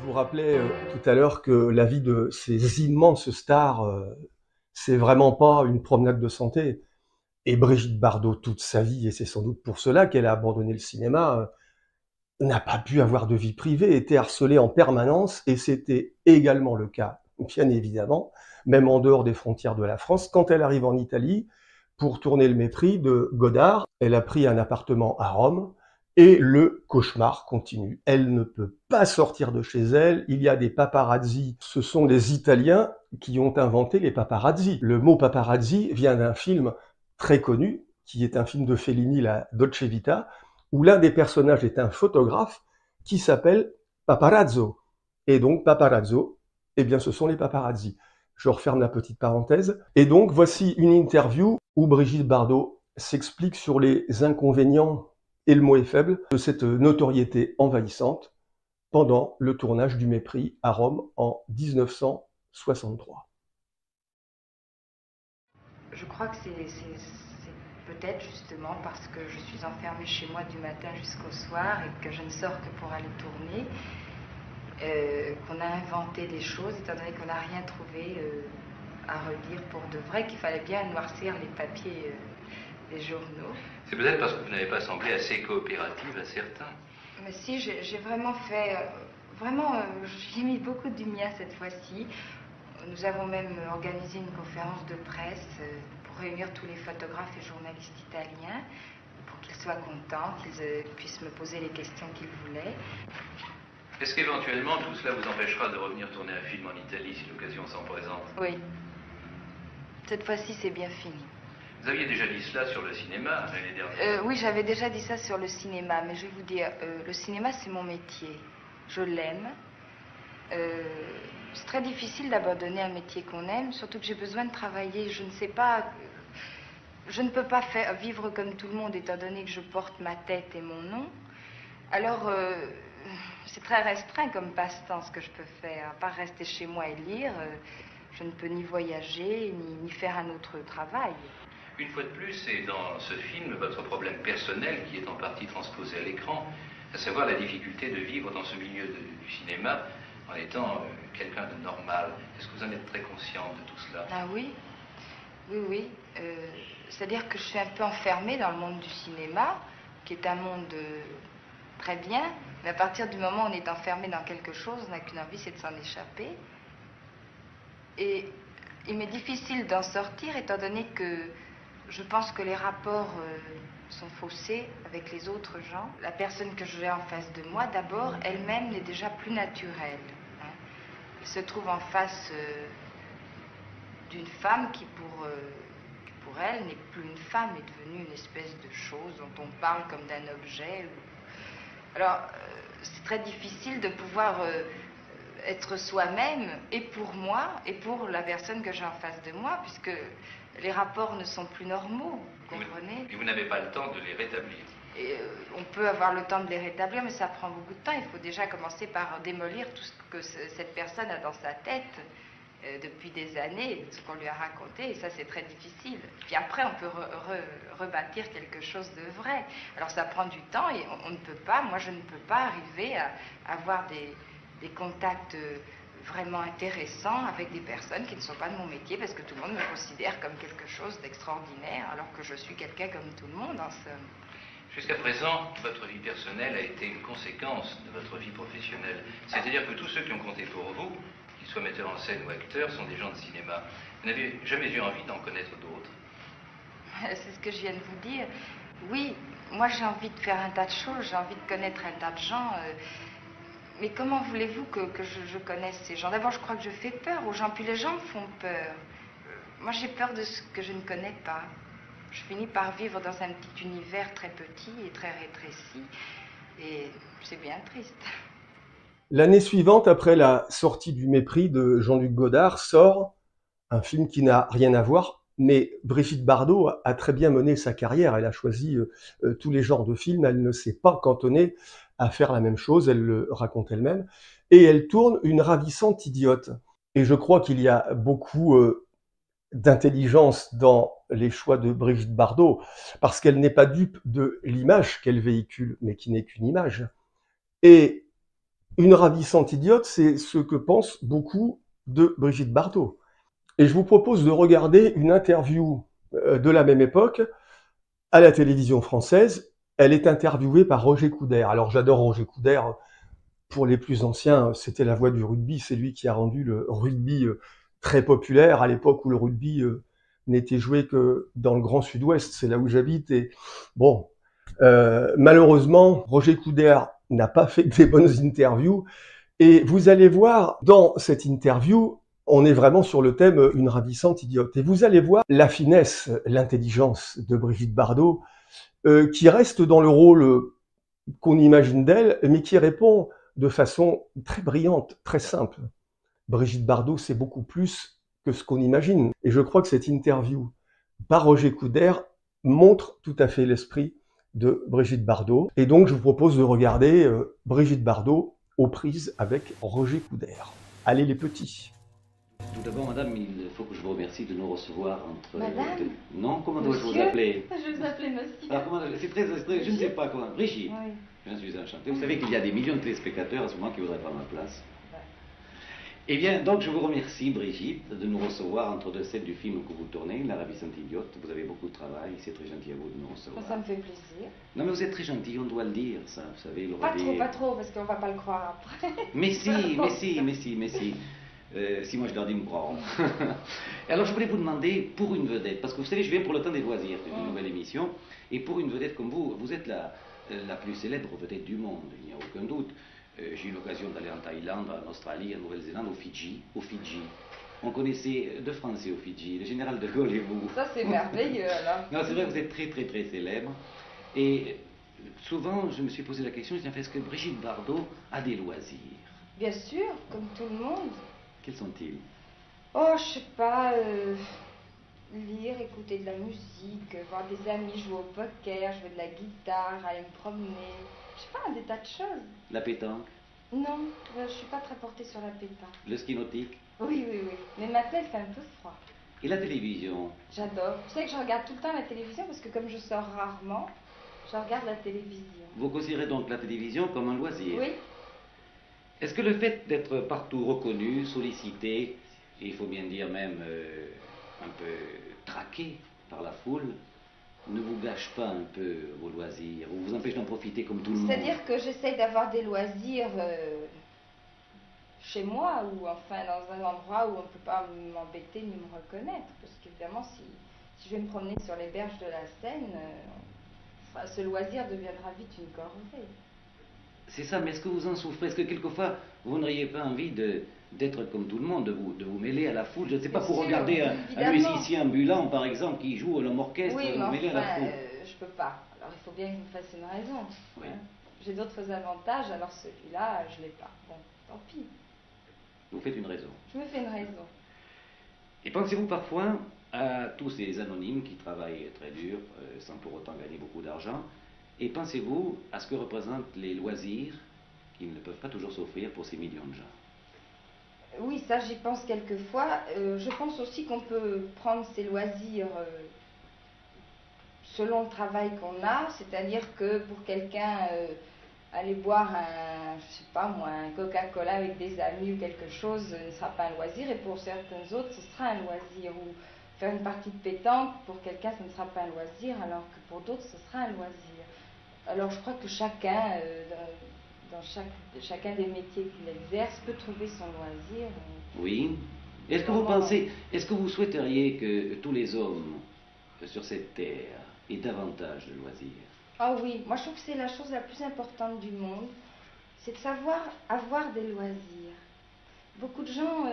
Je vous rappelais tout à l'heure que la vie de ces immenses stars, c'est vraiment pas une promenade de santé. Et Brigitte Bardot, toute sa vie, et c'est sans doute pour cela qu'elle a abandonné le cinéma, n'a pas pu avoir de vie privée, était harcelée en permanence, et c'était également le cas, bien évidemment, même en dehors des frontières de la France. Quand elle arrive en Italie, pour tourner Le Mépris de Godard, elle a pris un appartement à Rome, et le cauchemar continue. Elle ne peut pas sortir de chez elle, il y a des paparazzi. Ce sont les Italiens qui ont inventé les paparazzi. Le mot paparazzi vient d'un film très connu, qui est un film de Fellini, la Dolce Vita, où l'un des personnages est un photographe qui s'appelle Paparazzo. Et donc Paparazzo, eh bien ce sont les paparazzi. Je referme la petite parenthèse. Et donc voici une interview où Brigitte Bardot s'explique sur les inconvénients, et le mot est faible, de cette notoriété envahissante pendant le tournage du Mépris à Rome en 1963. Je crois que c'est peut-être justement parce que je suis enfermée chez moi du matin jusqu'au soir et que je ne sors que pour aller tourner, qu'on a inventé des choses, étant donné qu'on n'a rien trouvé à redire pour de vrai, qu'il fallait bien noircir les papiers des journaux. C'est peut-être parce que vous n'avez pas semblé assez coopérative à certains. Mais si, j'ai vraiment fait... j'ai mis beaucoup du mien cette fois-ci. Nous avons même organisé une conférence de presse pour réunir tous les photographes et journalistes italiens pour qu'ils soient contents, qu'ils puissent me poser les questions qu'ils voulaient. Est-ce qu'éventuellement tout cela vous empêchera de revenir tourner un film en Italie si l'occasion s'en présente? Oui. Cette fois-ci, c'est bien fini. Vous aviez déjà dit cela sur le cinéma l'année dernière. Oui, j'avais déjà dit ça sur le cinéma, mais je vais vous dire, le cinéma, c'est mon métier. Je l'aime. C'est très difficile d'abandonner un métier qu'on aime, surtout que j'ai besoin de travailler. Je ne sais pas... Je ne peux pas vivre comme tout le monde, étant donné que je porte ma tête et mon nom. Alors, c'est très restreint comme passe-temps ce que je peux faire. À part rester chez moi et lire, je ne peux ni voyager, ni faire un autre travail. Une fois de plus, c'est dans ce film votre problème personnel qui est en partie transposé à l'écran, à savoir la difficulté de vivre dans ce milieu du cinéma en étant quelqu'un de normal. Est-ce que vous en êtes très consciente de tout cela? Ah oui, oui. C'est-à-dire que je suis un peu enfermée dans le monde du cinéma, qui est un monde très bien, mais à partir du moment où on est enfermé dans quelque chose, on n'a qu'une envie, c'est de s'en échapper. Et il m'est difficile d'en sortir, étant donné que je pense que les rapports sont faussés avec les autres gens. La personne que j'ai en face de moi, d'abord, elle-même n'est déjà plus naturelle. Elle se trouve en face d'une femme qui, pour elle, n'est plus une femme, est devenue une espèce de chose dont on parle comme d'un objet. Alors, c'est très difficile de pouvoir être soi-même, et pour moi, et pour la personne que j'ai en face de moi, puisque les rapports ne sont plus normaux, vous comprenez? Et vous n'avez pas le temps de les rétablir. Et on peut avoir le temps de les rétablir, mais ça prend beaucoup de temps. Il faut déjà commencer par démolir tout ce que cette personne a dans sa tête depuis des années, ce qu'on lui a raconté, et ça c'est très difficile. Puis après on peut rebâtir quelque chose de vrai. Alors ça prend du temps et on ne peut pas, moi je ne peux pas arriver à avoir des contacts vraiment intéressants avec des personnes qui ne sont pas de mon métier, parce que tout le monde me considère comme quelque chose d'extraordinaire, alors que je suis quelqu'un comme tout le monde en somme. Jusqu'à présent, votre vie personnelle a été une conséquence de votre vie professionnelle. C'est-à-dire que tous ceux qui ont compté pour vous, qu'ils soient metteurs en scène ou acteurs, sont des gens de cinéma. Vous n'avez jamais eu envie d'en connaître d'autres? C'est ce que je viens de vous dire. Oui, moi j'ai envie de faire un tas de choses, j'ai envie de connaître un tas de gens. Mais comment voulez-vous que je connaisse ces gens? D'abord, je crois que je fais peur aux gens, puis les gens me font peur. Moi j'ai peur de ce que je ne connais pas. Je finis par vivre dans un petit univers très petit et très rétréci, et c'est bien triste. L'année suivante, après la sortie du Mépris de Jean-Luc Godard, sort un film qui n'a rien à voir, mais Brigitte Bardot a très bien mené sa carrière. Elle a choisi tous les genres de films, elle ne s'est pas cantonnée à faire la même chose, elle le raconte elle-même, et elle tourne Une ravissante idiote. Et je crois qu'il y a beaucoup d'intelligence dans les choix de Brigitte Bardot, parce qu'elle n'est pas dupe de l'image qu'elle véhicule, mais qui n'est qu'une image. Et Une ravissante idiote, c'est ce que pensent beaucoup de Brigitte Bardot. Et je vous propose de regarder une interview de la même époque à la télévision française. Elle est interviewée par Roger Coudert. Alors j'adore Roger Coudert. Pour les plus anciens, c'était la voix du rugby. C'est lui qui a rendu le rugby très populaire à l'époque où le rugby n'était joué que dans le Grand Sud-Ouest. C'est là où j'habite. Et bon, malheureusement, Roger Coudert n'a pas fait des bonnes interviews. Et vous allez voir, dans cette interview, on est vraiment sur le thème une ravissante idiote. Et vous allez voir la finesse, l'intelligence de Brigitte Bardot, qui reste dans le rôle qu'on imagine d'elle, mais qui répond de façon très brillante, très simple. Brigitte Bardot, c'est beaucoup plus que ce qu'on imagine. Et je crois que cette interview par Roger Coudert montre tout à fait l'esprit de Brigitte Bardot. Et donc, je vous propose de regarder Brigitte Bardot aux prises avec Roger Coudert. Allez les petits. Tout d'abord, madame, il faut que je vous remercie de nous recevoir entre... Madame Non, comment dois-je vous Monsieur appeler? Je vous appelais monsieur. Ah, c'est très, je ne sais pas comment... Brigitte. Oui. Je suis enchanté. Vous savez qu'il y a des millions de téléspectateurs à ce moment qui voudraient prendre ma place. Eh bien, donc je vous remercie, Brigitte, de nous recevoir entre deux scènes du film que vous tournez, La ravissante idiote. Vous avez beaucoup de travail, c'est très gentil à vous de nous recevoir. Ça me fait plaisir. Non, mais vous êtes très gentil, on doit le dire, ça, vous savez. Pas trop, parce qu'on va pas le croire après. Mais si. Si moi je leur dis, me croiront. Alors je voulais vous demander, pour une vedette, parce que vous savez, je viens pour le temps des loisirs, c'est une nouvelle émission, et pour une vedette comme vous, vous êtes la plus célèbre vedette du monde, il n'y a aucun doute. J'ai eu l'occasion d'aller en Thaïlande, en Australie, en Nouvelle-Zélande, au Fidji. On connaissait deux Français au Fidji, le général de Gaulle et vous. Ça c'est merveilleux alors. Non, c'est vrai, vous êtes très célèbre. Et souvent, je me suis posé la question, je me suis dit, est-ce que Brigitte Bardot a des loisirs? Bien sûr, comme tout le monde. Quels sont-ils? Oh, je sais pas, lire, écouter de la musique, voir des amis jouer au poker, jouer de la guitare, aller me promener. Je sais pas, des tas de choses. La pétanque? Non, je suis pas très portée sur la pétanque. Le ski nautique? Oui. Mais maintenant, il fait un peu froid. Et la télévision? J'adore. Tu sais que je regarde tout le temps la télévision parce que comme je sors rarement, je regarde la télévision. Vous considérez donc la télévision comme un loisir? Oui. Est-ce que le fait d'être partout reconnu, sollicité, et il faut bien dire même un peu traqué par la foule, ne vous gâche pas un peu vos loisirs, ou vous empêche d'en profiter comme tout le monde? C'est-à-dire que j'essaye d'avoir des loisirs chez moi, ou enfin dans un endroit où on ne peut pas m'embêter ni me reconnaître. Parce qu'évidemment, si je vais me promener sur les berges de la Seine, ce loisir deviendra vite une corvée. C'est ça, mais est-ce que vous en souffrez? Est-ce que quelquefois vous n'auriez pas envie d'être comme tout le monde, de vous mêler à la foule? Je ne sais pas, pour regarder un musicien ambulant, par exemple, qui joue à l'homme orchestre, oui, vous mêler à la foule. Je peux pas. Alors il faut bien que je me fasse une raison. Oui. Hein. J'ai d'autres avantages, alors celui-là, je ne l'ai pas. Bon, tant pis. Vous faites une raison. Je me fais une raison. Et pensez-vous parfois à tous ces anonymes qui travaillent très dur, sans pour autant gagner beaucoup d'argent, et pensez-vous à ce que représentent les loisirs qu'ils ne peuvent pas toujours s'offrir pour ces millions de gens? Oui, ça j'y pense quelquefois. Je pense aussi qu'on peut prendre ces loisirs selon le travail qu'on a, c'est-à-dire que pour quelqu'un, aller boire je sais pas moi, un Coca-Cola avec des amis ou quelque chose ne sera pas un loisir, et pour certains autres ce sera un loisir. Ou faire une partie de pétanque, pour quelqu'un ce ne sera pas un loisir, alors que pour d'autres ce sera un loisir. Alors je crois que chacun, dans chacun des métiers qu'il exerce, peut trouver son loisir. Oui. Est-ce que vous souhaiteriez que tous les hommes sur cette terre aient davantage de loisirs? Ah oui, moi je trouve que c'est la chose la plus importante du monde, c'est de savoir avoir des loisirs. Beaucoup de gens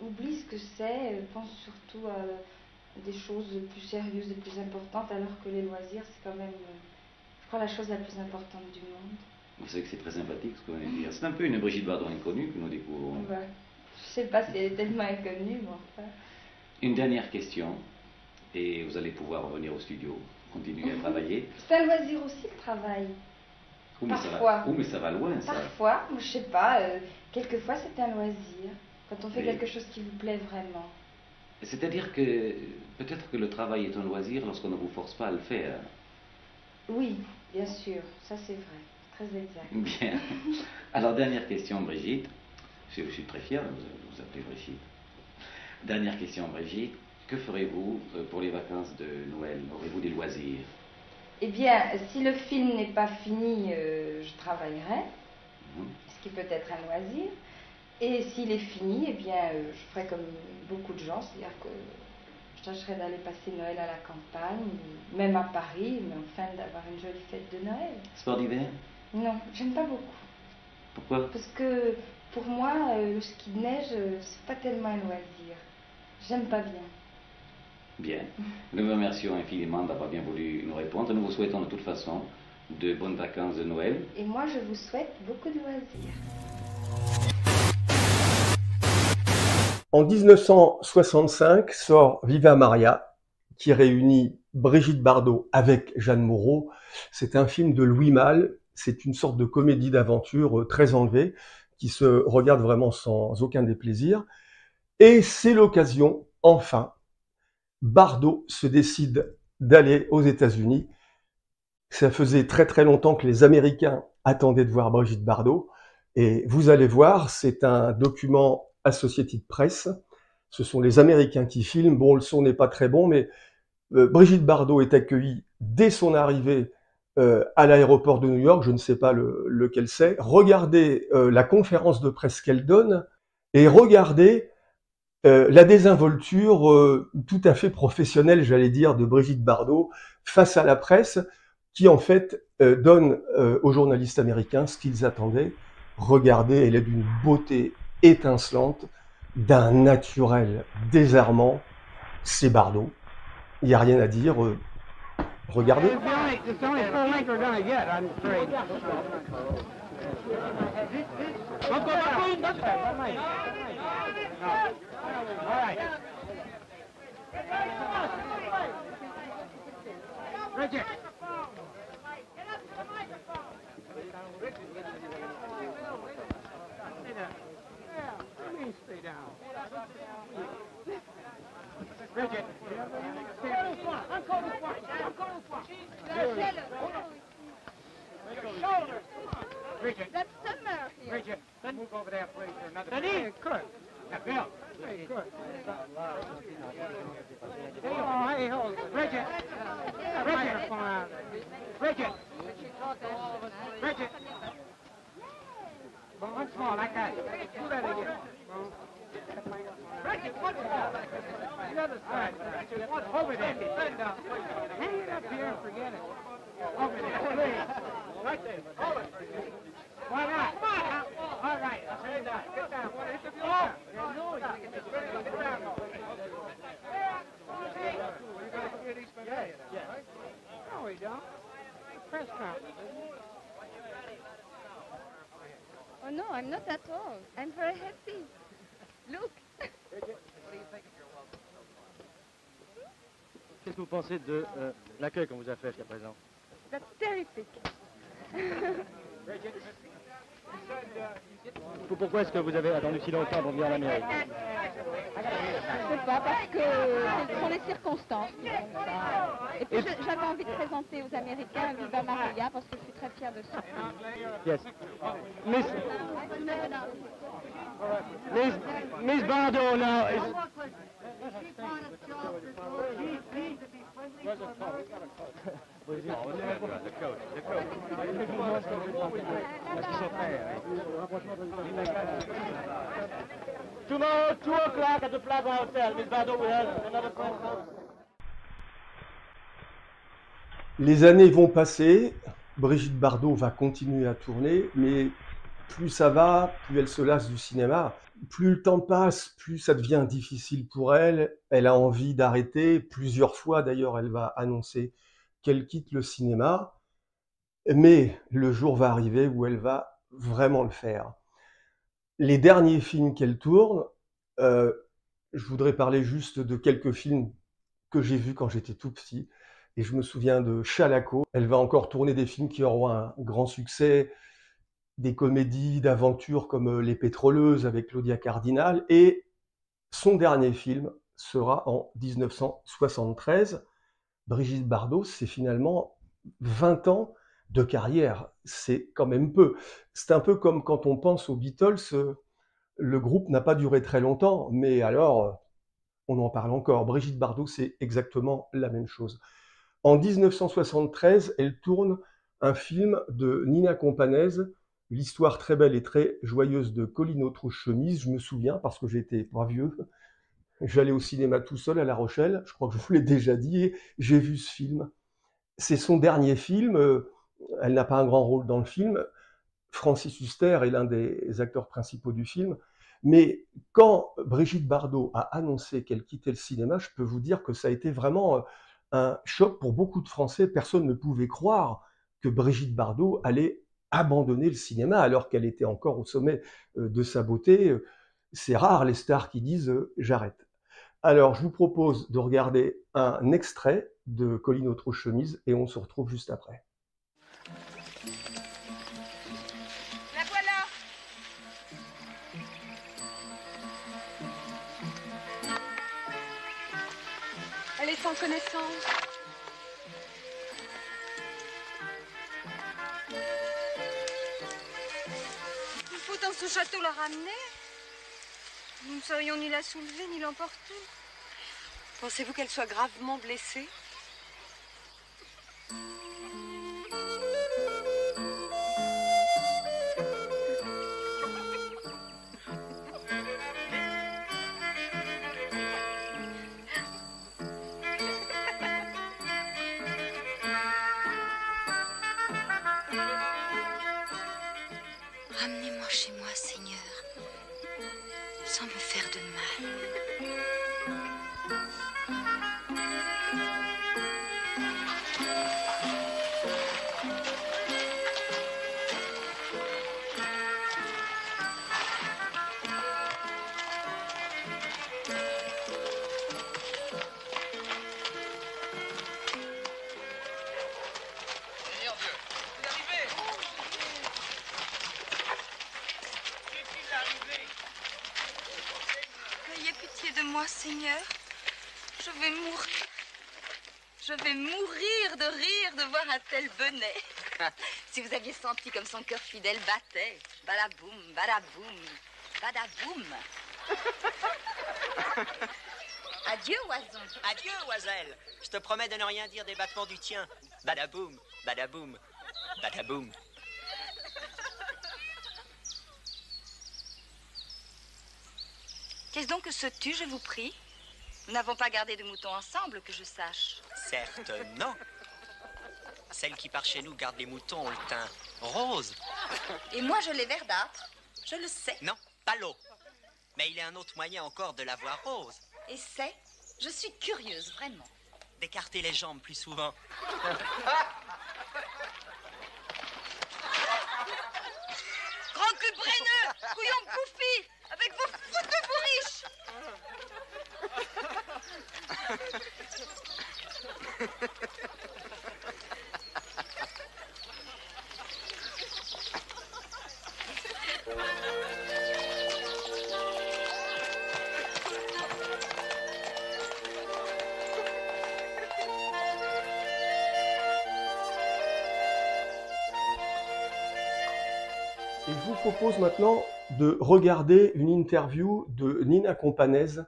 oublient ce que c'est, pensent surtout à des choses plus sérieuses et plus importantes, alors que les loisirs c'est quand même, je crois, la chose la plus importante du monde. Vous savez que c'est très sympathique ce que vous venez de dire. C'est un peu une Brigitte Bardot inconnue que nous découvrons. Ouais. Je sais pas si elle est tellement inconnue, mais enfin... Une dernière question, et vous allez pouvoir revenir au studio, continuer à travailler. C'est un loisir aussi, le travail. Parfois. Mais ça va loin, ça. Parfois, je sais pas, quelquefois c'est un loisir, quand on fait quelque chose qui vous plaît vraiment. C'est-à-dire que peut-être que le travail est un loisir lorsqu'on ne vous force pas à le faire. Oui, bien sûr, ça c'est vrai. Très exact. Bien. Alors, dernière question, Brigitte. Je suis très fier de vous appeler Brigitte. Dernière question, Brigitte. Que ferez-vous pour les vacances de Noël? Aurez-vous des loisirs? Eh bien, si le film n'est pas fini, je travaillerai, ce qui peut être un loisir. Et s'il est fini, eh bien, je ferai comme beaucoup de gens, c'est-à-dire que je tâcherai d'aller passer Noël à la campagne, même à Paris, mais enfin d'avoir une jolie fête de Noël. Sport d'hiver? Non, j'aime pas beaucoup. Pourquoi? Parce que pour moi, le ski de neige, c'est pas tellement un loisir. J'aime pas bien. Bien. Nous vous remercions infiniment d'avoir bien voulu nous répondre. Nous vous souhaitons de toute façon de bonnes vacances de Noël. Et moi, je vous souhaite beaucoup de loisirs. En 1965 sort Viva Maria, qui réunit Brigitte Bardot avec Jeanne Moreau. C'est un film de Louis Malle, c'est une sorte de comédie d'aventure très enlevée, qui se regarde vraiment sans aucun déplaisir. Et c'est l'occasion, enfin, Bardot se décide d'aller aux États-Unis. Ça faisait très très longtemps que les Américains attendaient de voir Brigitte Bardot. Et vous allez voir, c'est un document Associated Press. Ce sont les Américains qui filment. Bon, le son n'est pas très bon, mais Brigitte Bardot est accueillie dès son arrivée à l'aéroport de New York. Je ne sais pas lequel c'est. Regardez la conférence de presse qu'elle donne et regardez la désinvolture tout à fait professionnelle, j'allais dire, de Brigitte Bardot face à la presse, qui en fait donne aux journalistes américains ce qu'ils attendaient. Regardez, elle est d'une beauté étincelante, d'un naturel désarmant. C'est Bardot. Il n'y a rien à dire. Regardez. It's the only full length we're gonna get, I'm afraid. All right. Richard. Stay down. Yeah, what do you mean stay down? Richard. Richard. That's summer here. Richard, move over there, please, for another minute. Good. Now, Bill. Hey, good. Oh, hey, hold it. Richard. Richard. Richard. Richard. Well, once more, like that. Do that again. Richard, what's more? The other side. Over there. Hang it up here and forget it. Over there. Please. Right there. Hold it. Why not? Come on now. All right. Sit down. Get down. Want to interview? Oh. Get down. We're going to hear these from here. No, we don't. Press conference. Oh no, I'm not at all. I'm very happy. Look. Qu'est-ce que vous pensez de l'accueil qu'on vous a fait jusqu'à présent? That's terrific. Pourquoi est-ce que vous avez attendu si longtemps pour venir en Amérique? Je sais pas, parce que ce sont les circonstances qui font ça. Et puis j'avais envie de présenter aux Américains Viva Maria parce que je suis très fière de ça. Yes. Miss Bardot now is... Tomorrow, 2 o'clock at the Plaza Hotel. Miss Bardot will have another press conference. Les années vont passer, Brigitte Bardot va continuer à tourner, mais plus ça va, plus elle se lasse du cinéma. Plus le temps passe, plus ça devient difficile pour elle. Elle a envie d'arrêter. Plusieurs fois, d'ailleurs, elle va annoncer qu'elle quitte le cinéma. Mais le jour va arriver où elle va vraiment le faire. Les derniers films qu'elle tourne, je voudrais parler juste de quelques films que j'ai vus quand j'étais tout petit. Et je me souviens de Chalaco. Elle va encore tourner des films qui auront un grand succès, des comédies d'aventure comme Les Pétroleuses avec Claudia Cardinal. Et son dernier film sera en 1973. Brigitte Bardot, c'est finalement 20 ans de carrière, c'est quand même peu. C'est un peu comme quand on pense aux Beatles, le groupe n'a pas duré très longtemps, mais alors, on en parle encore. Brigitte Bardot, c'est exactement la même chose. En 1973, elle tourne un film de Nina Companèse, l'histoire très belle et très joyeuse de Colline Autrouche-Chemise. Je me souviens, parce que j'étais pas vieux, j'allais au cinéma tout seul à La Rochelle, je crois que je vous l'ai déjà dit, et j'ai vu ce film. C'est son dernier film, elle n'a pas un grand rôle dans le film, Francis Huster est l'un des acteurs principaux du film, mais quand Brigitte Bardot a annoncé qu'elle quittait le cinéma, je peux vous dire que ça a été vraiment un choc pour beaucoup de Français. Personne ne pouvait croire que Brigitte Bardot allait abandonner le cinéma alors qu'elle était encore au sommet de sa beauté. C'est rare les stars qui disent j'arrête. Alors je vous propose de regarder un extrait de Colline Autrouche-Chemise et on se retrouve juste après. La voilà. Elle est sans connaissance. Il faut dans ce château la ramener. Nous ne saurions ni la soulever ni l'emporter. Pensez-vous qu'elle soit gravement blessée? Ramenez-moi chez moi, Seigneur, sans me faire de mal. Ayez pitié de moi, Seigneur. Je vais mourir. Je vais mourir de rire de voir un tel bonnet. Si vous aviez senti comme son cœur fidèle battait. Badaboum, badaboum, badaboum. Adieu, oison. Adieu, oiselle. Je te promets de ne rien dire des battements du tien. Badaboum, badaboum, badaboum. Qu'est-ce donc que ce tu, je vous prie? Nous n'avons pas gardé de moutons ensemble, que je sache. Certes, non. Celle qui part chez nous garde les moutons ont le teint rose. Et moi, je l'ai verdâtre. Je le sais. Non, pas l'eau. Mais il y a un autre moyen encore de la voir rose. Et c'est? Je suis curieuse, vraiment. D'écarter les jambes plus souvent. Grand cul brenneux, couillon bouffi, avec vos foutus bourriches. Et je vous propose maintenant de regarder une interview de Nina Companèse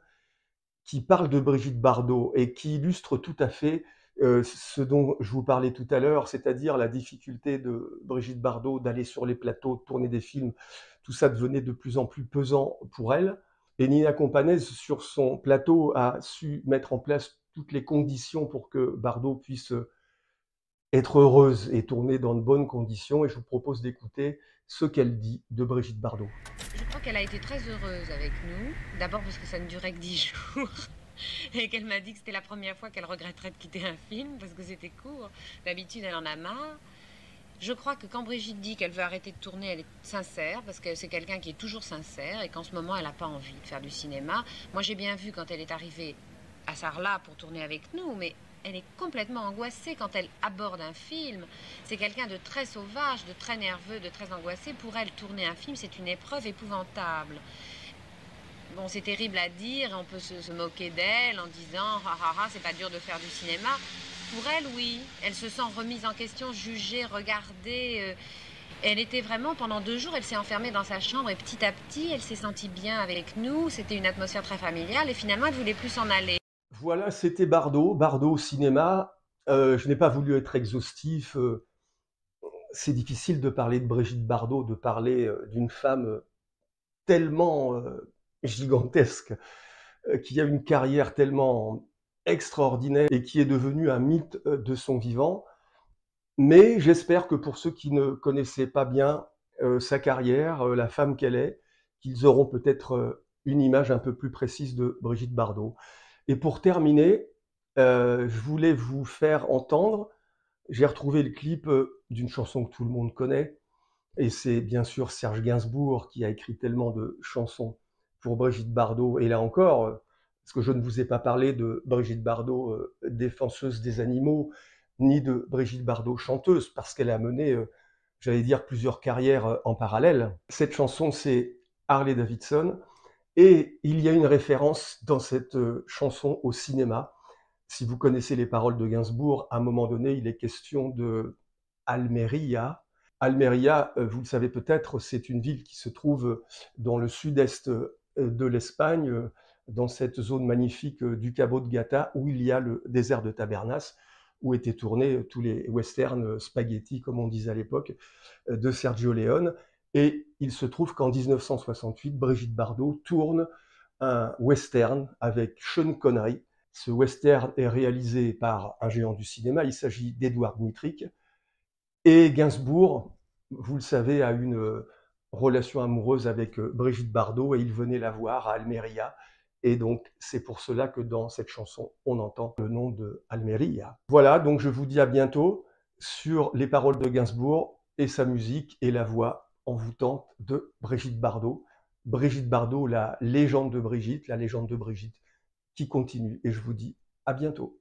qui parle de Brigitte Bardot et qui illustre tout à fait ce dont je vous parlais tout à l'heure, c'est-à-dire la difficulté de Brigitte Bardot d'aller sur les plateaux, de tourner des films. Tout ça devenait de plus en plus pesant pour elle. Et Nina Companèse, sur son plateau, a su mettre en place toutes les conditions pour que Bardot puisse être heureuse et tourner dans de bonnes conditions. Et je vous propose d'écouter ce qu'elle dit de Brigitte Bardot. Je crois qu'elle a été très heureuse avec nous. D'abord parce que ça ne durait que 10 jours. Et qu'elle m'a dit que c'était la première fois qu'elle regretterait de quitter un film parce que c'était court. D'habitude, elle en a marre. Je crois que quand Brigitte dit qu'elle veut arrêter de tourner, elle est sincère, parce que c'est quelqu'un qui est toujours sincère et qu'en ce moment, elle n'a pas envie de faire du cinéma. Moi, j'ai bien vu quand elle est arrivée à Sarlat pour tourner avec nous, mais elle est complètement angoissée quand elle aborde un film. C'est quelqu'un de très sauvage, de très nerveux, de très angoissé. Pour elle, tourner un film, c'est une épreuve épouvantable. Bon, c'est terrible à dire, on peut se moquer d'elle en disant « Ah ah ah, c'est pas dur de faire du cinéma ». pour elle, oui. Elle se sent remise en question, jugée, regardée. Elle était vraiment, pendant 2 jours, elle s'est enfermée dans sa chambre et petit à petit, elle s'est sentie bien avec nous. C'était une atmosphère très familiale et finalement, elle ne voulait plus s'en aller. Voilà, c'était Bardot, Bardot au cinéma. Je n'ai pas voulu être exhaustif. C'est difficile de parler de Brigitte Bardot, de parler d'une femme tellement gigantesque, qui a une carrière tellement extraordinaire et qui est devenue un mythe de son vivant. Mais j'espère que pour ceux qui ne connaissaient pas bien sa carrière, la femme qu'elle est, qu'ils auront peut-être une image un peu plus précise de Brigitte Bardot. Et pour terminer, je voulais vous faire entendre, j'ai retrouvé le clip d'une chanson que tout le monde connaît, et c'est bien sûr Serge Gainsbourg qui a écrit tellement de chansons pour Brigitte Bardot. Et là encore, parce que je ne vous ai pas parlé de Brigitte Bardot, défenseuse des animaux, ni de Brigitte Bardot, chanteuse, parce qu'elle a mené, j'allais dire, plusieurs carrières en parallèle. Cette chanson, c'est Harley Davidson, et il y a une référence dans cette chanson au cinéma. Si vous connaissez les paroles de Gainsbourg, à un moment donné, il est question de Almeria. Almeria, vous le savez peut-être, c'est une ville qui se trouve dans le sud-est de l'Espagne, dans cette zone magnifique du Cabo de Gata, où il y a le désert de Tabernas, où étaient tournés tous les westerns spaghetti, comme on disait à l'époque, de Sergio Leone. Et il se trouve qu'en 1968, Brigitte Bardot tourne un western avec Sean Connery. Ce western est réalisé par un géant du cinéma, il s'agit d'Edward Dmytryk. Et Gainsbourg, vous le savez, a une relation amoureuse avec Brigitte Bardot et il venait la voir à Almeria. Et donc, c'est pour cela que dans cette chanson, on entend le nom de Almeria. Voilà, donc je vous dis à bientôt sur les paroles de Gainsbourg et sa musique et la voix envoûtante de Brigitte Bardot. Brigitte Bardot, la légende de Brigitte qui continue. Et je vous dis à bientôt.